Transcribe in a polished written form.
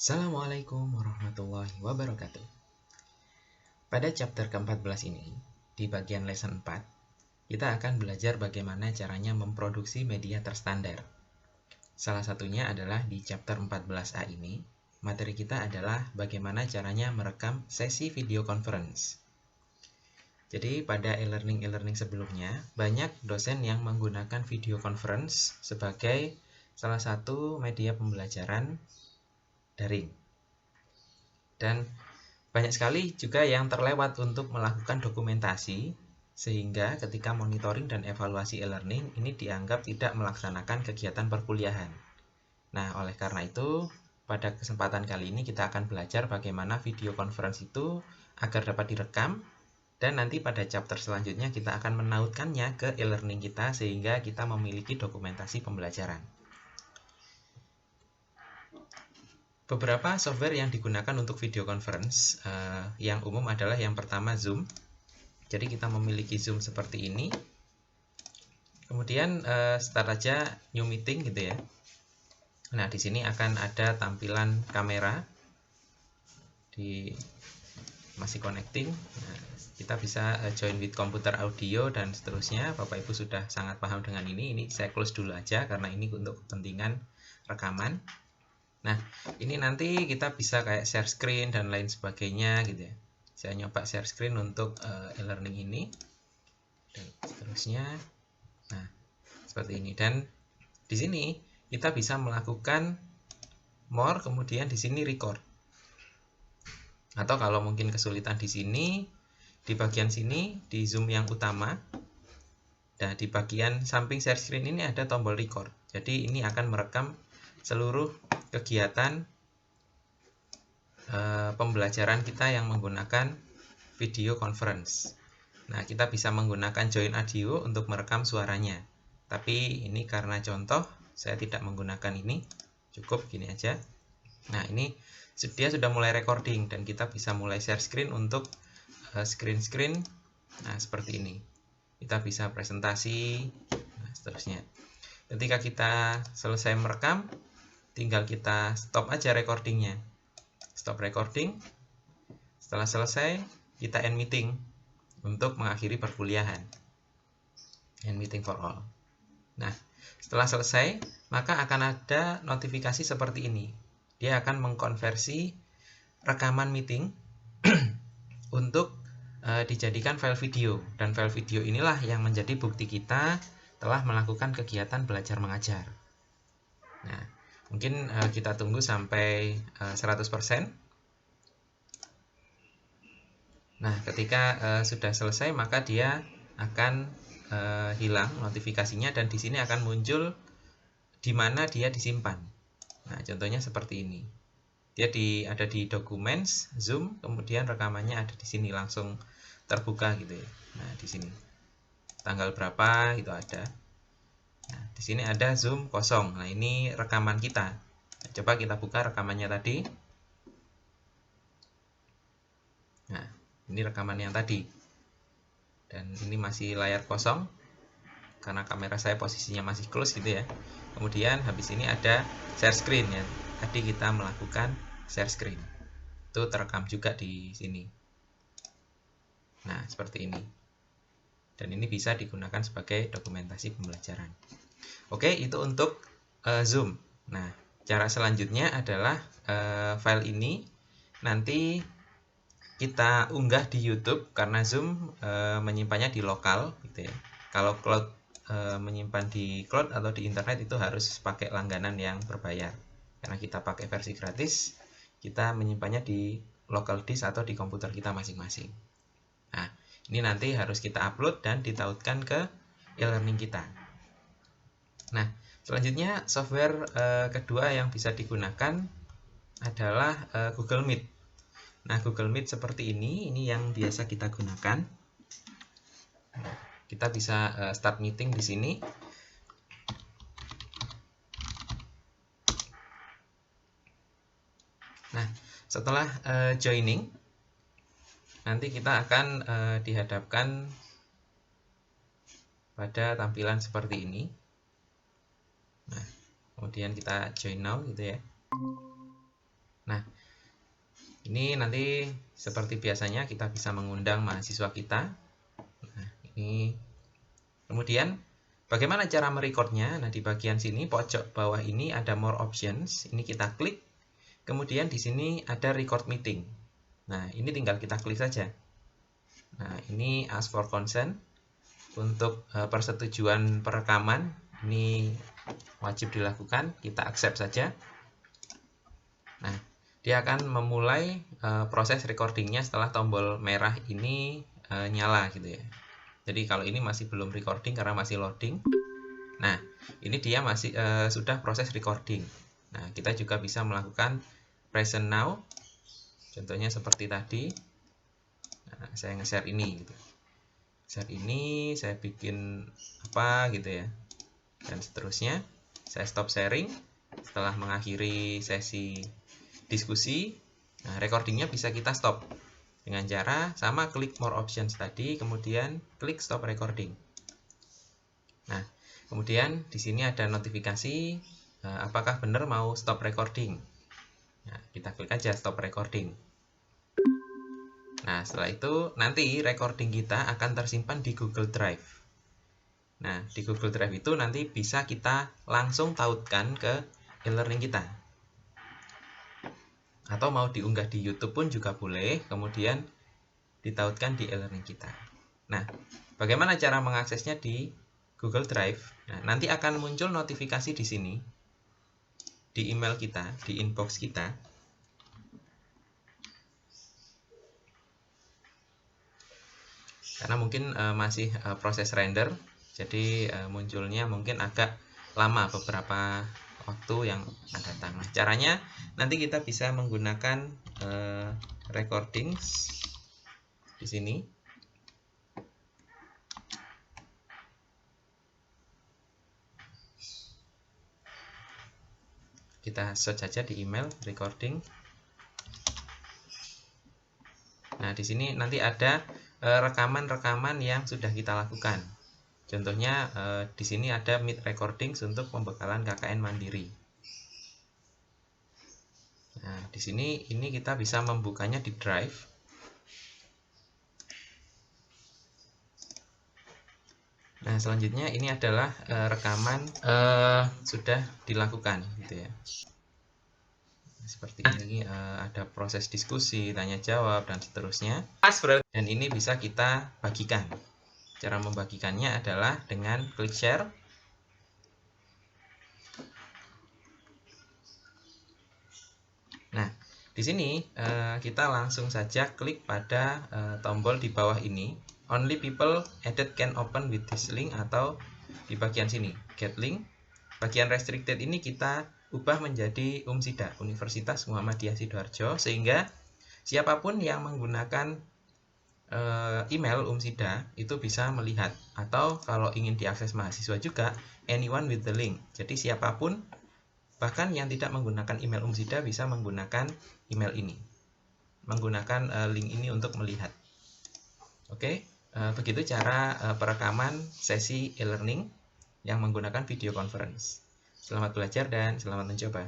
Assalamualaikum warahmatullahi wabarakatuh. Pada chapter ke-14 ini, di bagian lesson 4, kita akan belajar bagaimana caranya memproduksi media terstandar. Salah satunya adalah di chapter 14A ini, materi kita adalah bagaimana caranya merekam sesi video conference. Jadi pada e-learning sebelumnya, banyak dosen yang menggunakan video conference sebagai salah satu media pembelajaran daring. Dan banyak sekali juga yang terlewat untuk melakukan dokumentasi, sehingga ketika monitoring dan evaluasi e-learning ini dianggap tidak melaksanakan kegiatan perkuliahan. Nah, oleh karena itu, pada kesempatan kali ini kita akan belajar bagaimana video conference itu agar dapat direkam, dan nanti pada chapter selanjutnya kita akan menautkannya ke e-learning kita sehingga kita memiliki dokumentasi pembelajaran. Beberapa software yang digunakan untuk video conference yang umum adalah yang pertama Zoom. Jadi kita memiliki Zoom seperti ini. Kemudian start aja new meeting gitu ya. Nah, di sini akan ada tampilan kamera di masih connecting. Nah, kita bisa join with computer audio dan seterusnya. Bapak Ibu sudah sangat paham dengan ini. Ini saya close dulu aja karena ini untuk kepentingan rekaman. Nah, ini nanti kita bisa kayak share screen dan lain sebagainya gitu ya. Saya nyoba share screen untuk e-learning ini dan seterusnya. Nah, seperti ini. Dan di sini kita bisa melakukan more, kemudian di sini record. Atau kalau mungkin kesulitan di sini, di bagian sini di Zoom yang utama, dan di bagian samping share screen ini ada tombol record. Jadi ini akan merekam seluruh kegiatan pembelajaran kita yang menggunakan video conference. Nah, kita bisa menggunakan join audio untuk merekam suaranya. Tapi ini karena contoh, saya tidak menggunakan ini. Cukup gini aja. Nah, ini dia sudah mulai recording dan kita bisa mulai share screen untuk screen. Nah, seperti ini. Kita bisa presentasi, nah, seterusnya. Ketika kita selesai merekam, tinggal kita stop aja recordingnya. Stop recording. Setelah selesai, kita end meeting untuk mengakhiri perkuliahan. End meeting for all. Nah, setelah selesai, maka akan ada notifikasi seperti ini. Dia akan mengkonversi rekaman meeting untuk dijadikan file video. Dan file video inilah yang menjadi bukti kita telah melakukan kegiatan belajar mengajar. Nah, mungkin kita tunggu sampai 100%. Nah, ketika sudah selesai maka dia akan hilang notifikasinya dan di sini akan muncul di mana dia disimpan. Nah, contohnya seperti ini. Dia ada di Documents, Zoom, kemudian rekamannya ada di sini langsung terbuka gitu ya. Nah, di sini tanggal berapa itu ada. Nah, di sini ada Zoom kosong. Nah, ini rekaman kita. Nah, coba kita buka rekamannya tadi. Nah, ini rekaman yang tadi. Dan ini masih layar kosong karena kamera saya posisinya masih close gitu ya. Kemudian habis ini ada share screen ya. Tadi kita melakukan share screen. Itu terekam juga di sini. Nah, seperti ini. Dan ini bisa digunakan sebagai dokumentasi pembelajaran. Oke, itu untuk Zoom. Nah, cara selanjutnya adalah file ini nanti kita unggah di YouTube karena Zoom menyimpannya di lokal gitu ya. Kalau cloud menyimpan di cloud atau di internet itu harus pakai langganan yang berbayar. Karena kita pakai versi gratis, kita menyimpannya di local disk atau di komputer kita masing-masing. Nah, ini nanti harus kita upload dan ditautkan ke e-learning kita. Nah, selanjutnya software kedua yang bisa digunakan adalah Google Meet. Nah, Google Meet seperti ini yang biasa kita gunakan. Kita bisa start meeting di sini. Nah, setelah joining, nanti kita akan dihadapkan pada tampilan seperti ini. Nah, kemudian kita join now gitu ya. Nah, Ini nanti seperti biasanya kita bisa mengundang mahasiswa kita. Nah, ini kemudian bagaimana cara merecordnya? Nah, di bagian sini pojok bawah ini ada more options. Ini kita klik. Kemudian di sini ada record meeting. Nah, ini tinggal kita klik saja. Nah, ini ask for consent. Untuk persetujuan perekaman ini wajib dilakukan, kita accept saja. Nah, dia akan memulai proses recordingnya setelah tombol merah ini nyala gitu ya. Jadi kalau ini masih belum recording karena masih loading. Nah, ini dia masih sudah proses recording. Nah, kita juga bisa melakukan present now. Contohnya seperti tadi. Nah, saya nge-share ini gitu. Share ini, saya bikin apa gitu ya, dan seterusnya. Saya stop sharing setelah mengakhiri sesi diskusi. Nah, recordingnya bisa kita stop dengan cara sama klik more options tadi, kemudian klik stop recording. Nah, kemudian di sini ada notifikasi apakah benar mau stop recording. Nah, kita klik aja stop recording. Nah, setelah itu nanti recording kita akan tersimpan di Google Drive. Nah, di Google Drive itu nanti bisa kita langsung tautkan ke e-learning kita. Atau mau diunggah di YouTube pun juga boleh, kemudian ditautkan di e-learning kita. Nah, bagaimana cara mengaksesnya di Google Drive? Nah, nanti akan muncul notifikasi di sini, di email kita, di inbox kita. Karena mungkin masih proses render, jadi munculnya mungkin agak lama, beberapa waktu yang akan datang. Nah, caranya nanti kita bisa menggunakan recordings di sini. Kita search saja di email recording. Nah, di sini nanti ada rekaman-rekaman yang sudah kita lakukan. Contohnya di sini ada Meet Recordings untuk pembekalan KKN Mandiri. Nah, di sini ini kita bisa membukanya di Drive. Nah, selanjutnya ini adalah rekaman sudah dilakukan gitu ya. Seperti ini ada proses diskusi, tanya jawab, dan seterusnya. Dan ini bisa kita bagikan. Cara membagikannya adalah dengan klik share. Nah, di sini kita langsung saja klik pada tombol di bawah ini. Only people added can open with this link, atau di bagian sini get link. Bagian restricted ini kita ubah menjadi UMSIDA, Universitas Muhammadiyah Sidoarjo, sehingga siapapun yang menggunakan email UMSIDA itu bisa melihat, atau kalau ingin diakses mahasiswa juga anyone with the link. Jadi siapapun, bahkan yang tidak menggunakan email UMSIDA, bisa menggunakan email ini, menggunakan link ini untuk melihat. Oke, begitu cara perekaman sesi e-learning yang menggunakan video conference. Selamat belajar dan selamat mencoba.